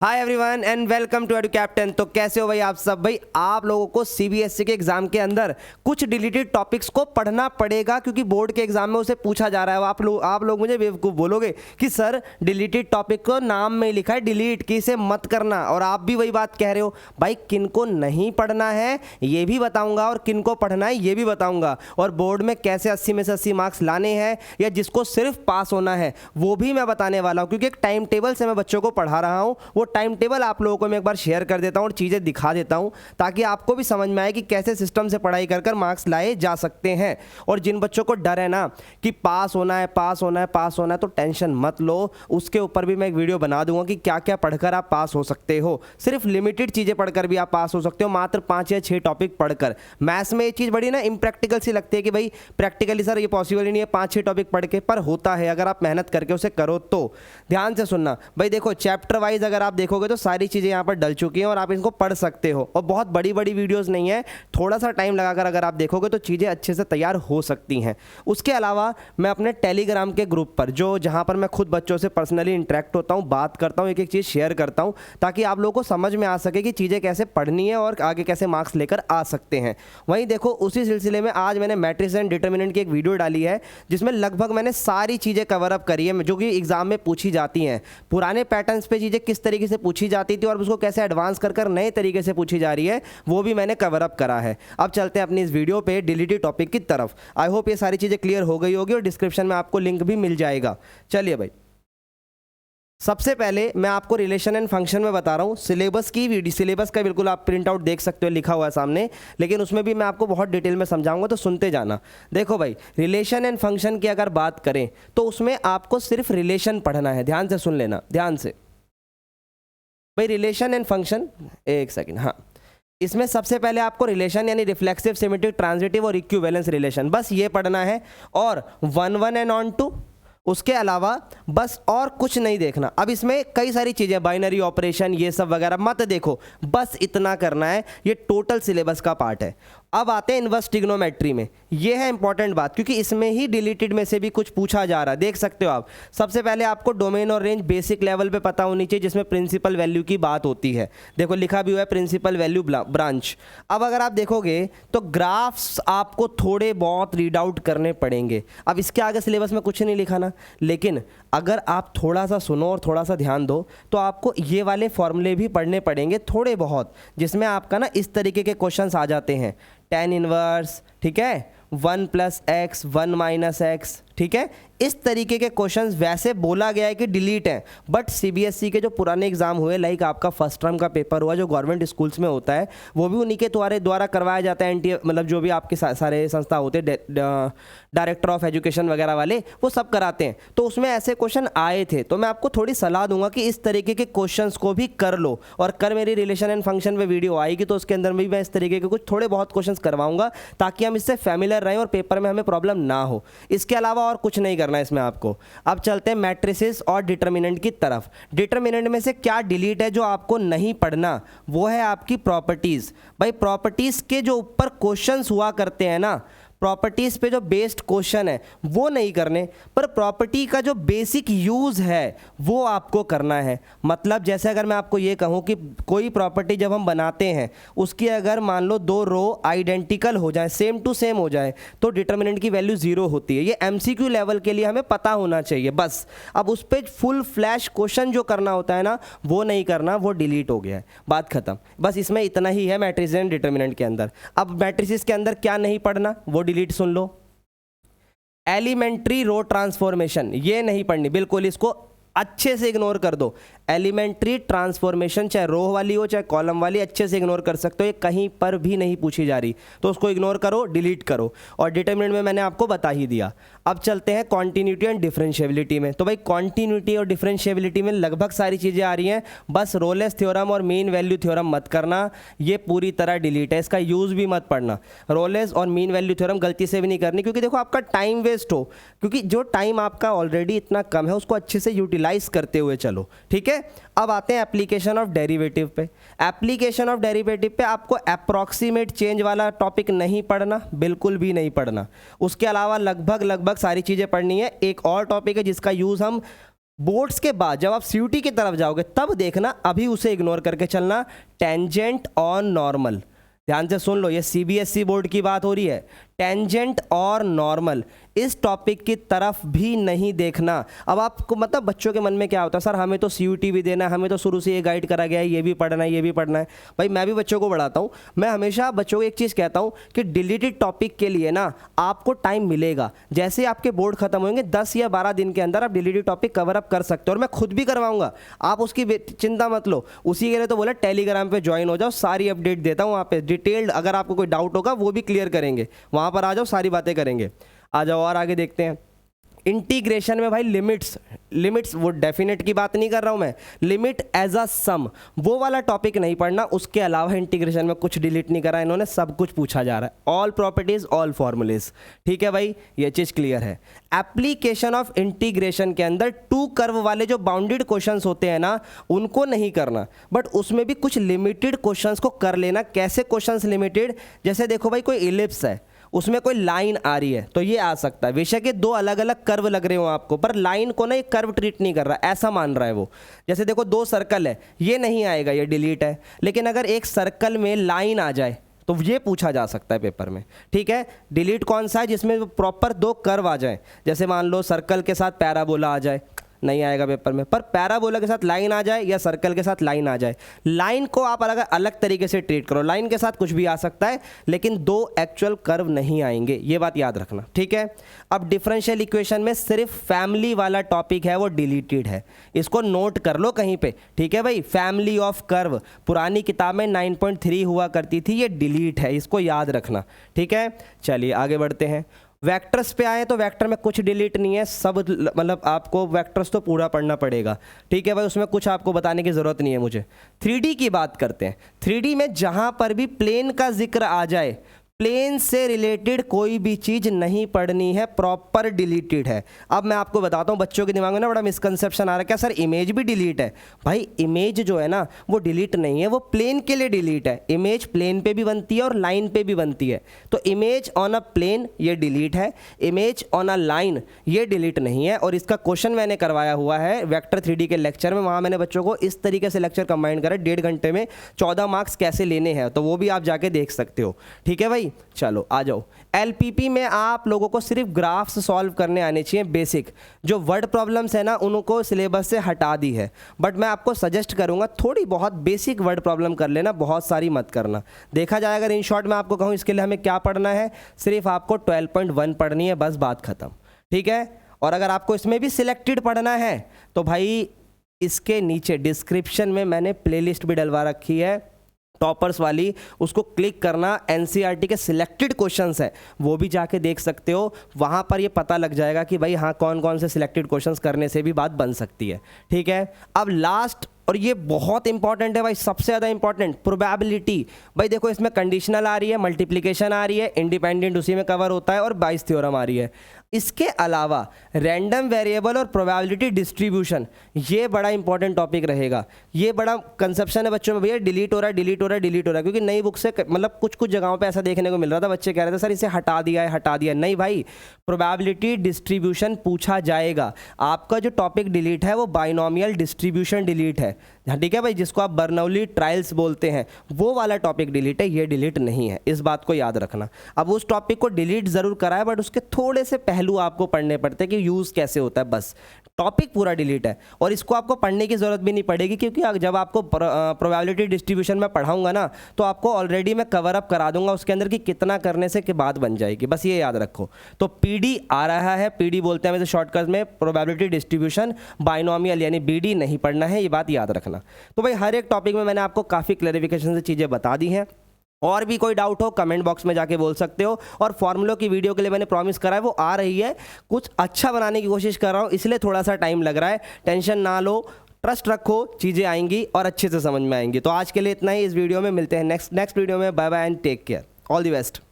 Hi everyone and welcome to Edu Captain. तो कैसे हो भाई आप सब। भाई आप लोगों को सीबीएसई के एग्जाम के अंदर कुछ डिलीटेड टॉपिक्स को पढ़ना पड़ेगा क्योंकि बोर्ड के एग्जाम में उसे पूछा जा रहा है। आप लोग मुझे बेवकूफ़ बोलोगे कि सर डिलीटेड टॉपिक को नाम में लिखा है डिलीट, कि इसे मत करना, और आप भी वही बात कह रहे हो। भाई किनको नहीं पढ़ना है ये भी बताऊंगा और किनको पढ़ना है ये भी बताऊंगा, और बोर्ड में कैसे 80 में से 80 मार्क्स लाने हैं या जिसको सिर्फ पास होना है वो भी मैं बताने वाला हूँ। क्योंकि एक टाइम टेबल से मैं बच्चों को पढ़ा रहा हूँ, वो टाइम टेबल आप लोगों को मैं एक बार शेयर कर देता हूं और चीज़ें दिखा देता हूं ताकि आपको भी समझ में आए कि कैसे सिस्टम से पढ़ाई कर कर मार्क्स लाए जा सकते हैं। और जिन बच्चों को डर है ना कि पास होना है पास होना है पास होना है, तो टेंशन मत लो, उसके ऊपर भी मैं एक वीडियो बना दूंगा कि क्या क्या पढ़कर आप पास हो सकते हो। सिर्फ लिमिटेड चीज़ें पढ़कर भी आप पास हो सकते हो, मात्र 5 या 6 टॉपिक पढ़कर। मैथ्स में ये चीज़ बड़ी ना इम्प्रैक्टिकल सी लगती है कि भाई प्रैक्टिकली सर ये पॉसिबल ही नहीं है 5-6 टॉपिक पढ़ के, पर होता है अगर आप मेहनत करके उसे करो तो। ध्यान से सुनना भाई, देखो चैप्टर वाइज अगर आप देखोगे तो सारी चीज़ें यहाँ पर डल चुकी हैं और आप इनको पढ़ सकते हो। और बहुत बड़ी बड़ी वीडियोस नहीं है, थोड़ा सा टाइम लगाकर अगर आप देखोगे तो चीज़ें अच्छे से तैयार हो सकती हैं। उसके अलावा मैं अपने टेलीग्राम के ग्रुप पर जहाँ पर मैं खुद बच्चों से पर्सनली इंटरेक्ट होता हूँ, बात करता हूँ, एक एक चीज़ शेयर करता हूँ ताकि आप लोगों को समझ में आ सके कि चीज़ें कैसे पढ़नी है और आगे कैसे मार्क्स लेकर आ सकते हैं। वहीं देखो उसी सिलसिले में आज मैंने मैट्रिक्स एंड डिटर्मिनेंट की एक वीडियो डाली है जिसमें लगभग मैंने सारी चीज़ें कवर अप करी है जो कि एग्जाम में पूछी जाती हैं। पुराने पैटर्न्स पे चीज़ें किस तरीके से पूछी जाती थी और उसको कैसे एडवांस कर कर नए तरीके से पूछी जा रही है वो भी मैंने कवर अप करा है। अब चलते हैं अपनी इस वीडियो पे डिलीटेड टॉपिक की तरफ। आई होप ये सारी चीज़ें क्लियर हो गई होगी और डिस्क्रिप्शन में आपको लिंक भी मिल जाएगा। चलिए भाई, सबसे पहले मैं आपको रिलेशन एंड फंक्शन में बता रहा हूँ। सिलेबस की वीडियो, सिलेबस का बिल्कुल आप प्रिंट आउट देख सकते हो, लिखा हुआ है सामने, लेकिन उसमें भी मैं आपको बहुत डिटेल में समझाऊंगा तो सुनते जाना। देखो भाई, रिलेशन एंड फंक्शन की अगर बात करें तो उसमें आपको सिर्फ रिलेशन पढ़ना है। ध्यान से सुन लेना, ध्यान से भाई। रिलेशन एंड फंक्शन, एक सेकेंड, हाँ, इसमें सबसे पहले आपको रिलेशन यानी रिफ्लेक्सिव, सिमेट्रिक, ट्रांजिटिव और इक्विवेलेंस रिलेशन, बस ये पढ़ना है। और 1 1 एंड ऑन टू, उसके अलावा बस और कुछ नहीं देखना। अब इसमें कई सारी चीज़ें, बाइनरी ऑपरेशन ये सब वगैरह मत देखो, बस इतना करना है। ये टोटल सिलेबस का पार्ट है। अब आते हैं इनवर्स ट्रिग्नोमेट्री में। ये है इंपॉर्टेंट बात क्योंकि इसमें ही डिलीटेड में से भी कुछ पूछा जा रहा है, देख सकते हो आप। सबसे पहले आपको डोमेन और रेंज बेसिक लेवल पे पता होनी चाहिए जिसमें प्रिंसिपल वैल्यू की बात होती है। देखो लिखा भी हुआ है प्रिंसिपल वैल्यू ब्रांच। अब अगर आप देखोगे तो ग्राफ्स आपको थोड़े बहुत रीड आउट करने पड़ेंगे। अब इसके आगे सिलेबस में कुछ नहीं लिखा ना, लेकिन अगर आप थोड़ा सा सुनो और थोड़ा सा ध्यान दो तो आपको ये वाले फॉर्मूले भी पढ़ने पड़ेंगे थोड़े बहुत, जिसमें आपका ना इस तरीके के क्वेश्चंस आ जाते हैं। tan इनवर्स, ठीक है, 1 + x 1 - x, ठीक है। इस तरीके के क्वेश्चंस वैसे बोला गया है कि डिलीट हैं, बट सीबीएसई के जो पुराने एग्जाम हुए, लाइक आपका फर्स्ट टर्म का पेपर हुआ जो गवर्नमेंट स्कूल्स में होता है, वो भी उन्हीं के द्वारा करवाया जाता है। एनटी मतलब जो भी आपके सारे संस्था होते हैं, डायरेक्टर ऑफ एजुकेशन वगैरह वाले, वो सब कराते हैं। तो उसमें ऐसे क्वेश्चन आए थे, तो मैं आपको थोड़ी सलाह दूंगा कि इस तरीके के क्वेश्चंस को भी कर लो। और कर मेरी रिलेशन एंड फंक्शन में वीडियो आएगी तो उसके अंदर भी मैं इस तरीके के कुछ थोड़े बहुत क्वेश्चंस करवाऊंगा ताकि हम इससे फैमिलियर रहें और पेपर में हमें प्रॉब्लम ना हो। इसके अलावा और कुछ नहीं करना है इसमें आपको। अब चलते हैं मैट्रिसेस और डिटर्मिनेंट की तरफ। डिटर्मिनेंट में से क्या डिलीट है जो आपको नहीं पढ़ना, वो है आपकी प्रॉपर्टीज। भाई प्रॉपर्टीज के जो ऊपर क्वेश्चंस हुआ करते हैं ना, प्रॉपर्टीज़ पे जो बेस्ड क्वेश्चन है वो नहीं करने, पर प्रॉपर्टी का जो बेसिक यूज़ है वो आपको करना है। मतलब जैसे अगर मैं आपको ये कहूँ कि कोई प्रॉपर्टी जब हम बनाते हैं उसकी अगर मान लो 2 रो आइडेंटिकल हो जाए, सेम टू सेम हो जाए, तो डिटर्मिनेंट की वैल्यू 0 होती है। ये एमसीक्यू लेवल के लिए हमें पता होना चाहिए बस। अब उस पर फुल फ्लैश क्वेश्चन जो करना होता है ना, वो नहीं करना, वो डिलीट हो गया है, बात खत्म। बस इसमें इतना ही है मैट्रिसेस एंड डिटर्मिनेंट के अंदर। अब मैट्रिसेस के अंदर क्या नहीं पढ़ना, वो डिलीट सुन लो। एलिमेंट्री रो ट्रांसफॉर्मेशन ये नहीं पढ़नी, बिल्कुल इसको अच्छे से इग्नोर कर दो। एलिमेंट्री ट्रांसफॉर्मेशन चाहे रो वाली हो चाहे कॉलम वाली, अच्छे से इग्नोर कर सकते हो, ये कहीं पर भी नहीं पूछी जा रही, तो उसको इग्नोर करो, डिलीट करो। और डिटरमिनेंट में मैंने आपको बता ही दिया। अब चलते हैं कॉन्टिन्यूटी एंड डिफरेंशिएबिलिटी में। तो भाई कॉन्टिन्यूटी और डिफरेंशिएबिलिटी में लगभग सारी चीज़ें आ रही हैं, बस रोलेस थ्योरम और मीन वैल्यू थ्योरम मत करना, ये पूरी तरह डिलीट है, इसका यूज़ भी मत पढ़ना। रोलेस और मीन वैल्यू थ्योरम गलती से भी नहीं करनी, क्योंकि देखो आपका टाइम वेस्ट हो, क्योंकि जो टाइम आपका ऑलरेडी इतना कम है उसको अच्छे से यूटिलाइज करते हुए चलो, ठीक है। अब आते हैं एप्लीकेशन ऑफ डेरिवेटिव पे। एप्लीकेशन ऑफ डेरिवेटिव पे आपको अप्रॉक्सीमेट चेंज वाला टॉपिक नहीं पढ़ना, बिल्कुल भी नहीं पढ़ना। उसके अलावा लगभग सारी चीज़ें पढ़नी है। एक और टॉपिक है जिसका यूज़ हम बोर्ड्स के बाद जब आप सीयूटी की तरफ जाओगे तब देखना, अभी उसे इग्नोर करके चलना। टेंजेंट और नॉर्मल, ध्यान से सुन लो, ये सीबीएसई बोर्ड की बात हो रही है। टेंजेंट और नॉर्मल इस टॉपिक की तरफ भी नहीं देखना। अब आपको मतलब बच्चों के मन में क्या होता है, सर हमें तो सीयूटी भी देना है, हमें तो शुरू से ये गाइड करा गया है, ये भी पढ़ना है, ये भी पढ़ना है। भाई मैं भी बच्चों को पढ़ाता हूँ, मैं हमेशा बच्चों को एक चीज़ कहता हूँ कि डिलीटेड टॉपिक के लिए ना आपको टाइम मिलेगा। जैसे आपके बोर्ड खत्म होंगे 10 या 12 दिन के अंदर आप डिलीटेड टॉपिक कवर अप कर सकते हो, और मैं खुद भी करवाऊंगा, आप उसकी चिंता मत लो। उसी के लिए तो बोला टेलीग्राम पे ज्वाइन हो जाओ, सारी अपडेट देता हूँ वहाँ पे डिटेल्ड। अगर आपको कोई डाउट होगा वो भी क्लियर करेंगे, वहाँ पर आ जाओ, सारी बातें करेंगे। आ जाओ और आगे देखते हैं। इंटीग्रेशन में भाई लिमिट्स वो डेफिनेट की बात नहीं कर रहा हूं मैं, लिमिट एज अ सम वो वाला टॉपिक नहीं पढ़ना। उसके अलावा इंटीग्रेशन में कुछ डिलीट नहीं करा इन्होंने, सब कुछ पूछा जा रहा है, ऑल प्रॉपर्टीज ऑल फॉर्मूलेज। ठीक है भाई, ये चीज़ क्लियर है। एप्लीकेशन ऑफ इंटीग्रेशन के अंदर टू कर्व वाले जो बाउंडेड क्वेश्चंस होते हैं ना, उनको नहीं करना, बट उसमें भी कुछ लिमिटेड क्वेश्चंस को कर लेना। कैसे क्वेश्चंस लिमिटेड, जैसे देखो भाई कोई इलिप्स है, उसमें कोई लाइन आ रही है तो ये आ सकता है, बेशक ये दो अलग अलग कर्व लग रहे हो आपको, पर लाइन को ना ये कर्व ट्रीट नहीं कर रहा, ऐसा मान रहा है वो। जैसे देखो दो सर्कल है, ये नहीं आएगा, ये डिलीट है। लेकिन अगर एक सर्कल में लाइन आ जाए तो ये पूछा जा सकता है पेपर में। ठीक है, डिलीट कौन सा है, जिसमें प्रॉपर दो कर्व आ जाए। जैसे मान लो सर्कल के साथ पैराबोला आ जाए, नहीं आएगा पेपर में, पर पैराबोला के साथ लाइन आ जाए या सर्कल के साथ लाइन आ जाए, लाइन को आप अलग अलग तरीके से ट्रीट करो। लाइन के साथ कुछ भी आ सकता है, लेकिन दो एक्चुअल कर्व नहीं आएंगे, ये बात याद रखना। ठीक है, अब डिफरेंशियल इक्वेशन में सिर्फ फैमिली वाला टॉपिक है वो डिलीटेड है, इसको नोट कर लो कहीं पे। ठीक है भाई, फैमिली ऑफ कर्व पुरानी किताब में 9.3 हुआ करती थी, ये डिलीट है, इसको याद रखना। ठीक है, चलिए आगे बढ़ते हैं। वेक्टर्स पे आए तो वेक्टर में कुछ डिलीट नहीं है, सब मतलब आपको वेक्टर्स तो पूरा पढ़ना पड़ेगा। ठीक है भाई, उसमें कुछ आपको बताने की ज़रूरत नहीं है मुझे। 3D की बात करते हैं। 3D में जहाँ पर भी प्लेन का जिक्र आ जाए, प्लेन से रिलेटेड कोई भी चीज़ नहीं पढ़नी है, प्रॉपर डिलीटेड है। अब मैं आपको बताता हूँ, बच्चों के दिमाग में ना बड़ा मिसकंसेप्शन आ रहा है, क्या सर इमेज भी डिलीट है? भाई इमेज जो है ना वो डिलीट नहीं है, वो प्लेन के लिए डिलीट है। इमेज प्लेन पे भी बनती है और लाइन पे भी बनती है, तो इमेज ऑन अ प्लेन ये डिलीट है, इमेज ऑन अ लाइन ये डिलीट नहीं है। और इसका क्वेश्चन मैंने करवाया हुआ है वेक्टर 3D के लेक्चर में, वहाँ मैंने बच्चों को इस तरीके से लेक्चर कंबाइन करा, 1.5 घंटे में 14 मार्क्स कैसे लेने हैं, तो वो भी आप जाके देख सकते हो। ठीक है भाई, चलो आ जाओ। एलपीपी में आप लोगों को सिर्फ ग्राफ्स सॉल्व करने आने चाहिए, बेसिक जो वर्ड प्रॉब्लम्स है ना उनको सिलेबस से हटा दी है, बट मैं आपको सजेस्ट करूंगा थोड़ी बहुत बेसिक वर्ड प्रॉब्लम कर लेना, बहुत सारी मत करना। देखा जाए अगर इन शॉर्ट में आपको कहूँ इसके लिए हमें क्या पढ़ना है, सिर्फ आपको 12.1 पढ़नी है, बस बात खत्म। ठीक है, और अगर आपको इसमें भी सिलेक्टेड पढ़ना है तो भाई इसके नीचे डिस्क्रिप्शन में मैंने प्लेलिस्ट भी डलवा रखी है टॉपर्स वाली, उसको क्लिक करना, एनसीईआरटी के सिलेक्टेड क्वेश्चंस है वो भी जाके देख सकते हो, वहाँ पर ये पता लग जाएगा कि भाई हाँ कौन कौन से सिलेक्टेड क्वेश्चंस करने से भी बात बन सकती है। ठीक है, अब लास्ट और ये बहुत इंपॉर्टेंट है भाई, सबसे ज़्यादा इंपॉर्टेंट, प्रोबेबिलिटी। भाई देखो इसमें कंडीशनल आ रही है, मल्टीप्लिकेशन आ रही है, इंडिपेंडेंट उसी में कवर होता है, और बाइस थ्योरम आ रही है। इसके अलावा रैंडम वेरिएबल और प्रोबेबिलिटी डिस्ट्रीब्यूशन, ये बड़ा इंपॉर्टेंट टॉपिक रहेगा। ये बड़ा कंसेप्शन है बच्चों में, भैया डिलीट हो रहा है, डिलीट हो रहा है, डिलीट हो रहा है, क्योंकि नई बुक से मतलब कुछ जगहों पे ऐसा देखने को मिल रहा था, बच्चे कह रहे थे सर इसे हटा दिया है, हटा दिया। नहीं भाई, प्रोबेबिलिटी डिस्ट्रीब्यूशन पूछा जाएगा। आपका जो टॉपिक डिलीट है वो बाइनोमियल डिस्ट्रीब्यूशन डिलीट है। ठीक है भाई, जिसको आप बर्नौली ट्रायल्स बोलते हैं, वो वाला टॉपिक डिलीट है, ये डिलीट नहीं है, इस बात को याद रखना। अब उस टॉपिक को डिलीट जरूर कराए, बट उसके थोड़े से पहलू आपको पढ़ने पड़ते हैं कि यूज़ कैसे होता है, बस टॉपिक पूरा डिलीट है। और इसको आपको पढ़ने की ज़रूरत भी नहीं पड़ेगी, क्योंकि जब आपको प्रोबेबिलिटी डिस्ट्रीब्यूशन में पढ़ाऊंगा ना तो आपको ऑलरेडी मैं कवर अप करा दूंगा उसके अंदर कि कितना करने से के बाद बन जाएगी, बस ये याद रखो। तो पीडी आ रहा है, पीडी बोलते हैं वैसे शॉर्टकट में, प्रोबेबिलिटी डिस्ट्रीब्यूशन बाइनोमियल यानी बीडी नहीं पढ़ना है, ये बात याद रखना। तो भाई हर एक टॉपिक में मैंने आपको काफ़ी क्लैरिफिकेशन से चीज़ें बता दी हैं, और भी कोई डाउट हो कमेंट बॉक्स में जाके बोल सकते हो। और फॉर्मूलों की वीडियो के लिए मैंने प्रॉमिस करा है वो आ रही है, कुछ अच्छा बनाने की कोशिश कर रहा हूँ, इसलिए थोड़ा सा टाइम लग रहा है, टेंशन ना लो, ट्रस्ट रखो, चीज़ें आएंगी और अच्छे से समझ में आएंगी। तो आज के लिए इतना ही इस वीडियो में, मिलते हैं नेक्स्ट वीडियो में, bye bye and take care, all the best.